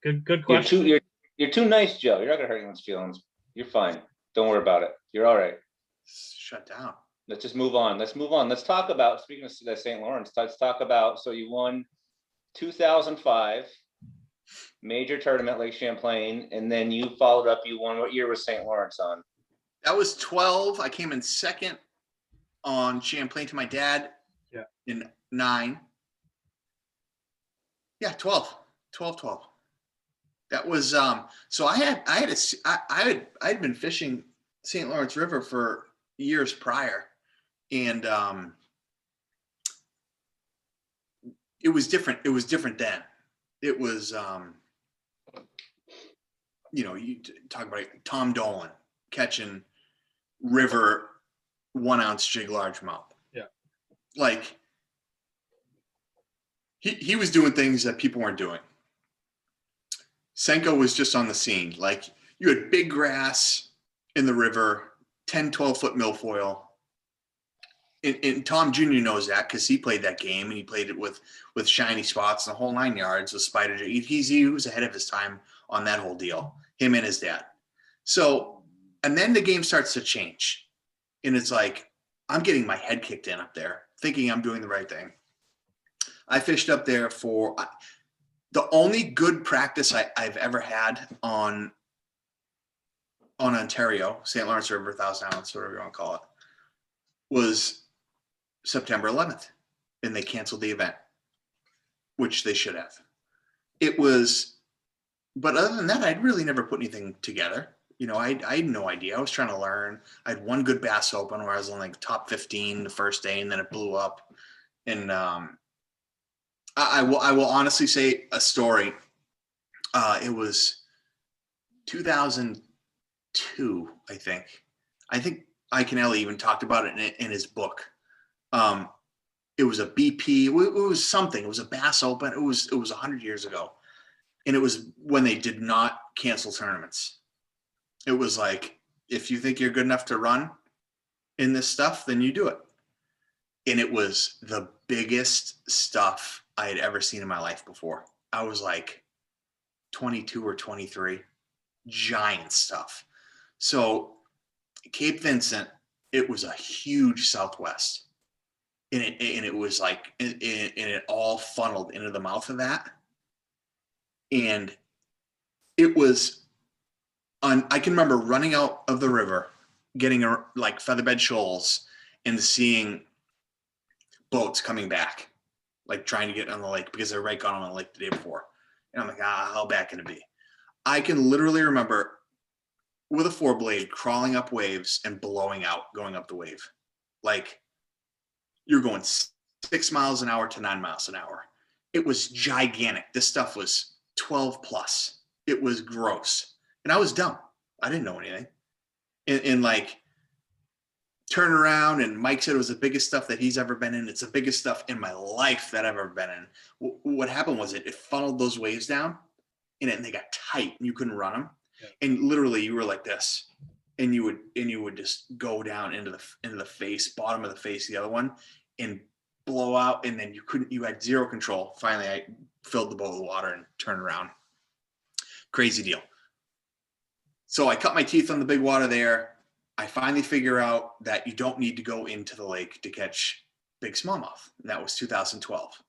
Good question. You're too nice, Joe. You're not gonna hurt anyone's feelings. You're fine. Don't worry about it. You're all right. Shut down. Let's just move on. Let's talk about, speaking of the St. Lawrence, let's talk about, so you won 2005 major tournament, Lake Champlain, and then you followed up, you won, what year was St. Lawrence on? That was 12. I came in second on Champlain to my dad. Yeah. In 9. Yeah, 12. That was so I had been fishing St. Lawrence River for years prior, and it was different then. it was, you talk about Tom Dolan catching river 1 ounce jig largemouth. Yeah. Like he was doing things that people weren't doing. Senko was just on the scene. Like you had big grass in the river, 10, 12-foot milfoil. And Tom Jr. knows that because he played that game and he played it with shiny spots and the whole 9 yards with spider. He was ahead of his time on that whole deal, him and his dad. So, and then the game starts to change. And it's like, I'm getting my head kicked in up there, thinking I'm doing the right thing. I fished up there for the only good practice I've ever had on Ontario, St. Lawrence River, 1,000 ounce, whatever you want to call it, was September 11th. And they canceled the event, which they should have. It was, but other than that, I'd really never put anything together. I had no idea. I was trying to learn. I had one good Bass Open where I was on like top 15 the first day, and then it blew up. And I will honestly say a story. It was 2002, I think. I think Iaconelli even talked about it in his book. It was a BP. It was something. It was a Bass Open. It was 100 years ago, and it was when they did not cancel tournaments. It was like, if you think you're good enough to run in this stuff, then you do it. And it was the biggest stuff I had ever seen in my life before. I was like 22 or 23, giant stuff. So Cape Vincent, it was a huge southwest. And it was like, and it all funneled into the mouth of that. And it was, I can remember running out of the river, getting like featherbed shoals and seeing boats coming back, like trying to get on the lake because they're right gone on the lake the day before. And I'm like, how bad can it be? I can literally remember with a 4-blade crawling up waves and blowing out, going up the wave. Like you're going 6 miles an hour to 9 miles an hour. It was gigantic. This stuff was 12 plus. It was gross. And I was dumb. I didn't know anything. And like turn around, and Mike said it was the biggest stuff that he's ever been in. It's the biggest stuff in my life that I've ever been in. What happened was it funneled those waves down, and they got tight and you couldn't run them. Yeah. And literally you were like this, and you would just go down into the face, bottom of the face, the other one, and blow out. And then you had zero control. Finally, I filled the boat with water and turned around. Crazy deal. So I cut my teeth on the big water there. I finally figure out that you don't need to go into the lake to catch big smallmouth. And that was 2012.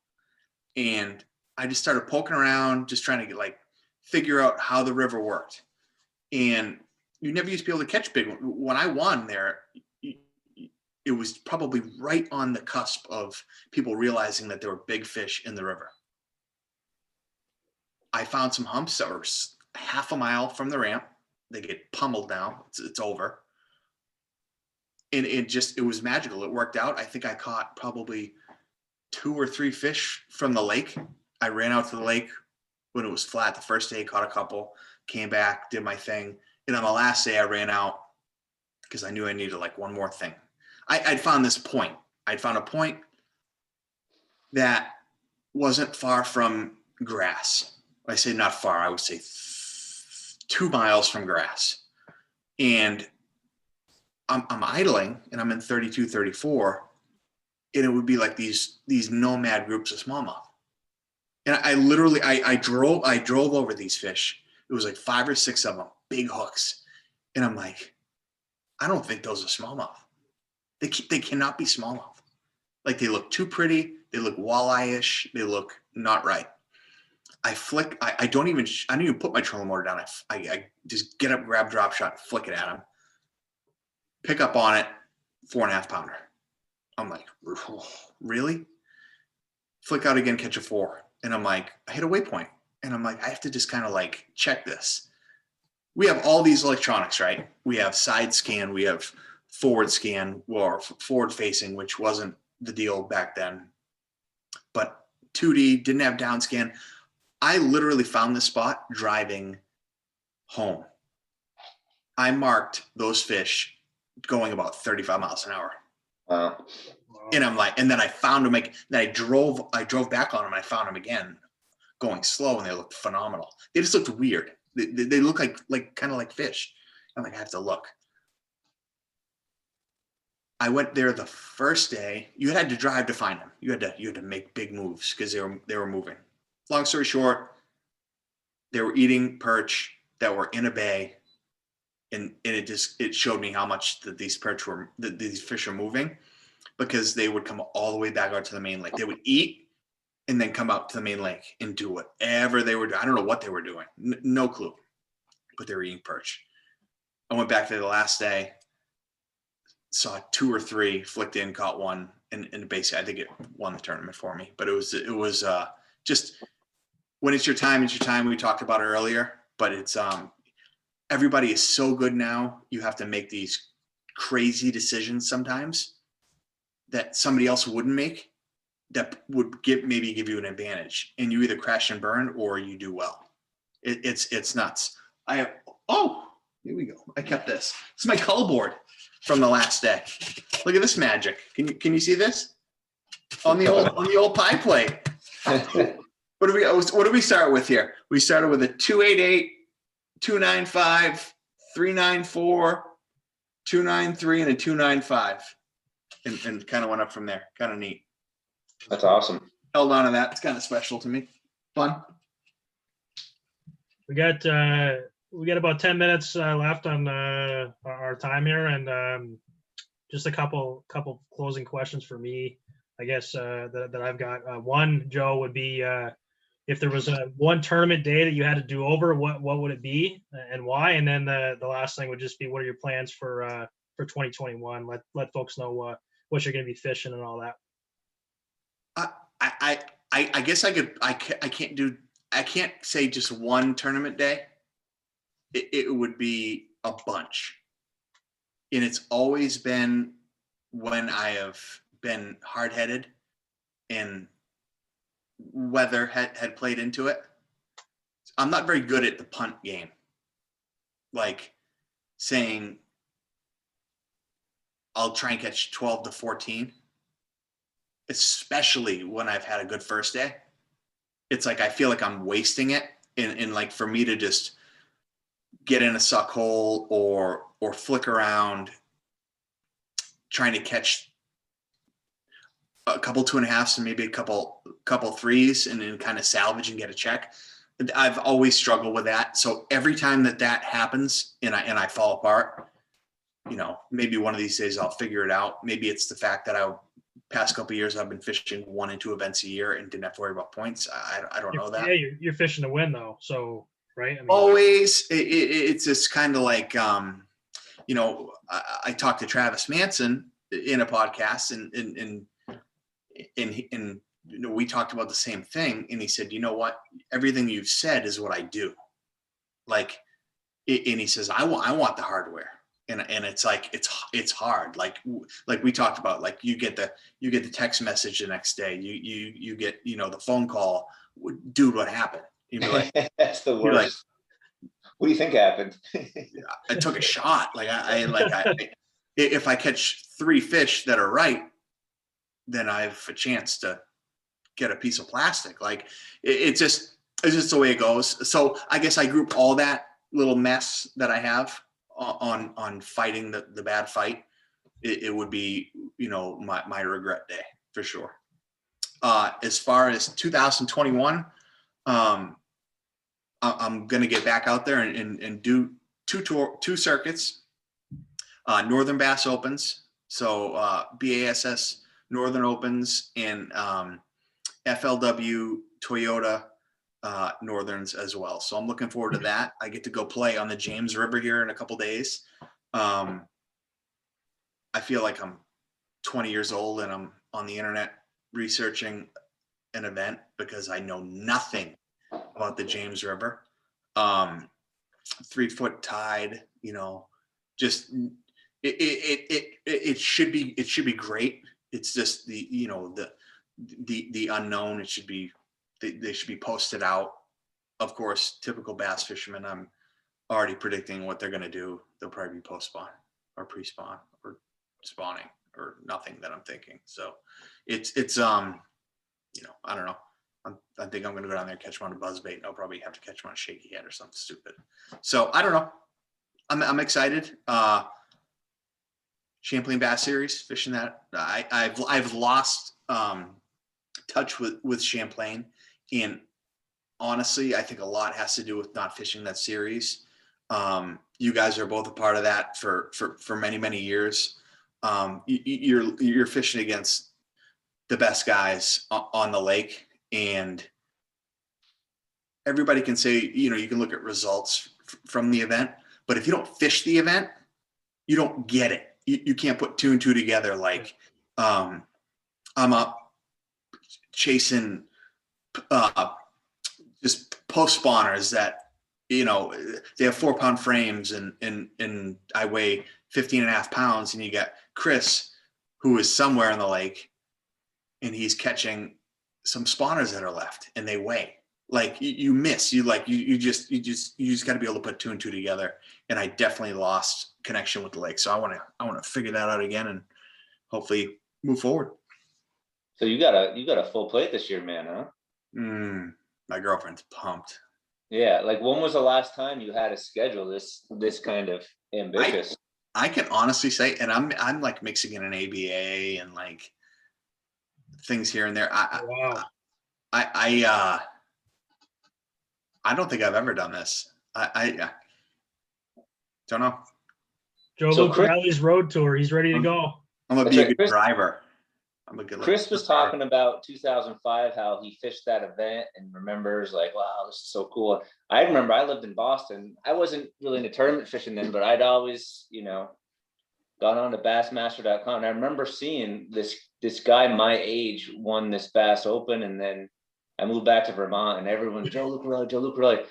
And I just started poking around, just trying to figure out how the river worked. And you never used to be able to catch big ones. When I won there, it was probably right on the cusp of people realizing that there were big fish in the river. I found some humps that were half a mile from the ramp. They get pummeled now. It's over. And it was magical. It worked out. I think I caught probably 2 or 3 fish from the lake. I ran out to the lake when it was flat the first day, caught a couple, came back, did my thing. And on the last day I ran out because I knew I needed one more thing. I'd found this point. I'd found a point that wasn't far from grass. I say not far, I would say 2 miles from grass. And I'm idling, and I'm in 32, 34, and it would be like these nomad groups of smallmouth. And I drove over these fish. It was like 5 or 6 of them, big hooks. And I'm like, I don't think those are smallmouth. They cannot be smallmouth. Like, they look too pretty. They look walleye-ish. They look not right. I don't even put my trolling motor down. I just get up, grab drop shot, flick it at him. Pick up on it, 4.5 pounder. I'm like, really? Flick out again, catch a 4. And I'm like, I hit a waypoint. And I'm like, I have to just kind of check this. We have all these electronics, right? We have side scan, we have forward scan, or forward facing, which wasn't the deal back then. But 2D, didn't have down scan. I literally found this spot driving home. I marked those fish going about 35 miles an hour. Wow. And I'm like, and then I found them, like, then I drove back on them and I found them again going slow, and they looked phenomenal. They just looked weird. They look like kind of like fish. I'm like, I have to look. I went there the first day. You had to drive to find them. You had to make big moves because they were moving. Long story short, they were eating perch that were in a bay, and it showed me how much that these fish are moving, because they would come all the way back out to the main lake. They would eat and then come out to the main lake and do whatever they were doing. I don't know what they were doing. No clue, but they were eating perch. I went back there the last day, saw 2 or 3, flicked in, caught one, and basically I think it won the tournament for me. But it was just, when it's your time, it's your time. We talked about it earlier, but it's everybody is so good now. You have to make these crazy decisions sometimes that somebody else wouldn't make, that would maybe give you an advantage, and you either crash and burn or you do well. It's nuts. Here we go. I kept this. It's my color board from the last day. Look at this magic. Can you see this on the old pie plate? What do we start with here? We started with a 288, 295, 394, 293, and a 295, and kind of went up from there. Kind of neat. That's awesome. Held on to that. It's kind of special to me. Fun. We got about 10 minutes left on our time here, and just a couple closing questions for me, I guess, that I've got. One, Joe, would be if there was one tournament day that you had to do over, what would it be and why? And then the last thing would just be, what are your plans for 2021? Let folks know what you're going to be fishing and all that. I guess I can't say just one tournament day. It would be a bunch. And it's always been when I have been hard-headed and weather had played into it. I'm not very good at the punt game. Like saying I'll try and catch 12 to 14. Especially when I've had a good first day. It's like I feel like I'm wasting it, and like for me to just get in a suck hole or flick around trying to catch a couple 2.5s and maybe a couple 3s and then kind of salvage and get a check. I've always struggled with that. So every time that happens and I fall apart, maybe one of these days I'll figure it out. Maybe it's the fact that past couple of years I've been fishing 1 and 2 events a year and didn't have to worry about points. I don't know that. Yeah, you're fishing to win though. So, right. I mean, always it's just kind of like, I talked to Travis Manson in a podcast and we talked about the same thing. And he said, you know what, everything you've said is what I do. Like, and he says, I want the hardware. And it's like, it's hard. Like we talked about, like you get the text message the next day, you get, the phone call, dude, what happened? You'd be like, that's the worst. Like, what do you think happened? I took a shot. Like if I catch 3 fish that are right, then I have a chance to get a piece of plastic. Like it's just the way it goes. So I guess I group all that little mess that I have on fighting the bad fight. It would be, my regret day for sure. As far as 2021, I'm going to get back out there and do two circuits, Northern Bass Opens. So BASS Northern Opens and FLW Toyota Northerns as well. So I'm looking forward to that. I get to go play on the James River here in a couple days. I feel like I'm 20 years old and I'm on the internet researching an event because I know nothing about the James River. 3-foot tide, just it should be great. It's just the unknown. It should be, they should be posted out of course, typical bass fishermen, I'm already predicting what they're going to do. They'll probably be post-spawn or pre-spawn or spawning or nothing that I'm thinking. So it's I don't know. I think I'm going to go down there and catch them on a buzzbait, and I'll probably have to catch them on a shaky head or something stupid. So I don't know. I'm excited. Champlain Bass Series, fishing that. I've lost touch with Champlain, and honestly, I think a lot has to do with not fishing that series. You guys are both a part of that for many years. You're fishing against the best guys on the lake, and everybody can say, you can look at results from the event, but if you don't fish the event, you don't get it. You can't put two and two together. Like, I'm up chasing just post spawners that, they have 4 pound frames and I weigh 15.5 pounds, and you got Chris, who is somewhere in the lake, and he's catching some spawners that are left, and they weigh. Like, you miss. You just got to be able to put two and two together. And I definitely lost connection with the lake. So I want to figure that out again and hopefully move forward. So you got a full plate this year, man, huh? My girlfriend's pumped. Yeah, like, when was the last time you had a schedule this kind of ambitious? I can honestly say, and I'm like mixing in an ABA and like things here and there. Wow. I don't think I've ever done this. I don't know. Joe So Lucarelli's road tour. He's ready to go. I'm gonna That's be right, a good Chris. driver. I'm a good. Chris was talking about 2005, how he fished that event and remembers, like, wow, this is so cool. I remember I lived in Boston. I wasn't really into tournament fishing then, but I'd always, gone on to bassmaster.com. And I remember seeing this guy my age won this Bass Open, and then I moved back to Vermont, and everyone, Joe Lucarelli.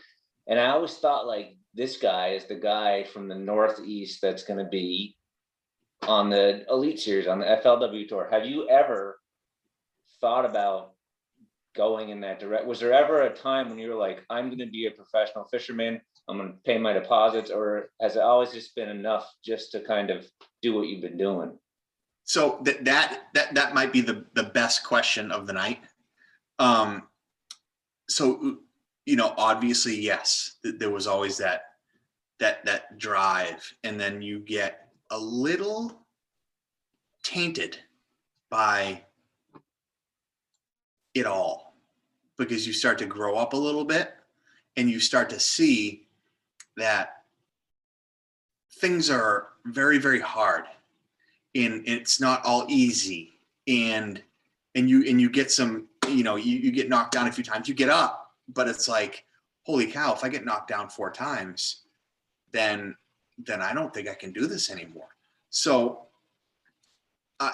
And I always thought, like, this guy is the guy from the Northeast that's going to be on the Elite Series, on the FLW Tour. Have you ever thought about going in that direction? Was there ever a time when you were like, I'm going to be a professional fisherman, I'm going to pay my deposits, or has it always just been enough just to kind of do what you've been doing? So that might be the best question of the night. So, obviously, yes, there was always that drive, and then you get a little tainted by it all, because you start to grow up a little bit and you start to see that things are very, very hard, and it's not all easy, and you get some, you get knocked down a few times, you get up, but it's like, holy cow, if I get knocked down 4 times, then I don't think I can do this anymore. So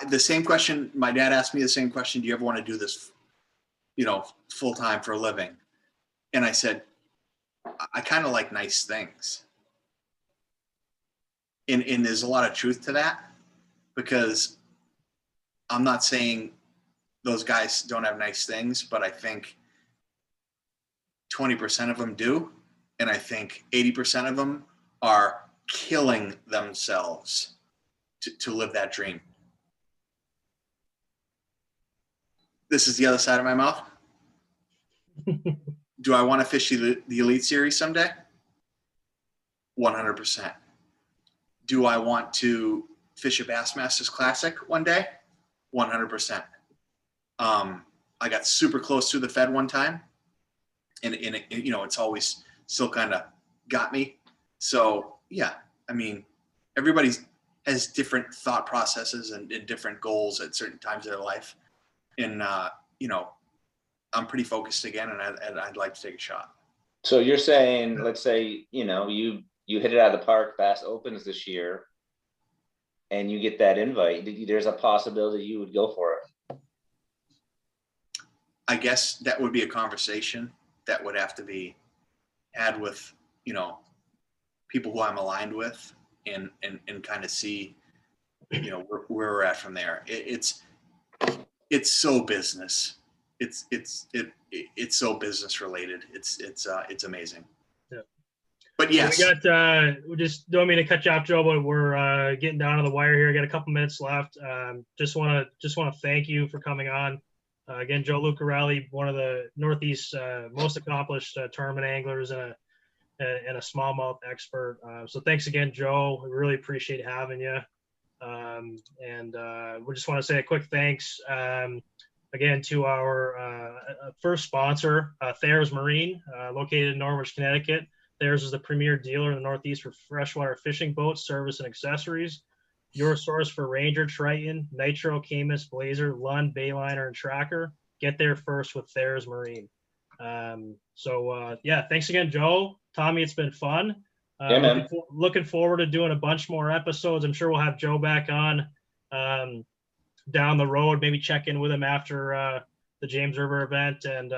the same question, my dad asked me the same question, do you ever want to do this, full time for a living? And I said, I kind of like nice things. And there's a lot of truth to that, because I'm not saying those guys don't have nice things, but I think 20% of them do. And I think 80% of them are killing themselves to live that dream. This is the other side of my mouth. Do I want to fish the Elite Series someday? 100%. Do I want to fish a Bassmasters Classic one day? 100%. I got super close to the Fed one time, and it, it's always still kind of got me. So yeah, I mean, everybody has different thought processes and different goals at certain times of their life. And, I'm pretty focused again, and I'd like to take a shot. So you're saying, let's say, you hit it out of the park, Bass Opens this year, and you get that invite, there's a possibility you would go for it. I guess that would be a conversation that would have to be had with, people who I'm aligned with, and kind of see, where we're at from there. It's so business. it's so business related. It's amazing. Yeah. But yes, We just don't mean to cut you off, Joe, but we're getting down to the wire here. Got a couple minutes left. Just want to thank you for coming on. Again, Joe Lucarelli, one of the Northeast most accomplished tournament anglers and a smallmouth expert. So thanks again, Joe. We really appreciate having you. And we just want to say a quick thanks again to our first sponsor, Thayer's Marine, located in Norwich, Connecticut. Thayer's is the premier dealer in the Northeast for freshwater fishing boats, service, and accessories. Your source for Ranger, Triton, Nitro, Camus, Blazer, Lund, Bayliner, and Tracker. Get there first with Thayer's Marine. Yeah, thanks again, Joe. Tommy, it's been fun. Yeah, man. Looking forward to doing a bunch more episodes. I'm sure we'll have Joe back on down the road, maybe check in with him after the James River event. And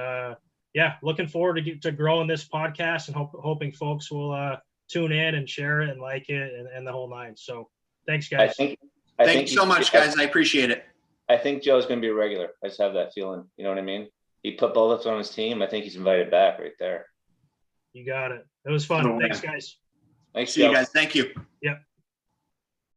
yeah, looking forward to growing this podcast and hoping folks will tune in and share it and like it and the whole nine. So thanks, guys. thank you so much, guys. I appreciate it. I think Joe's going to be a regular. I just have that feeling. You know what I mean? He put bullets on his team. I think he's invited back right there. You got it. It was fun. Thanks, guys. Thanks, See Joe. you guys. Thank you. Yep.